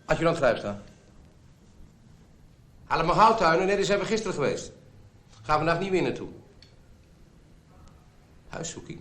Adjudant Grijpstra. Haal maar houttuinen, net als zijn we gisteren geweest. Gaan we vandaag niet weer naartoe. Huiszoeking.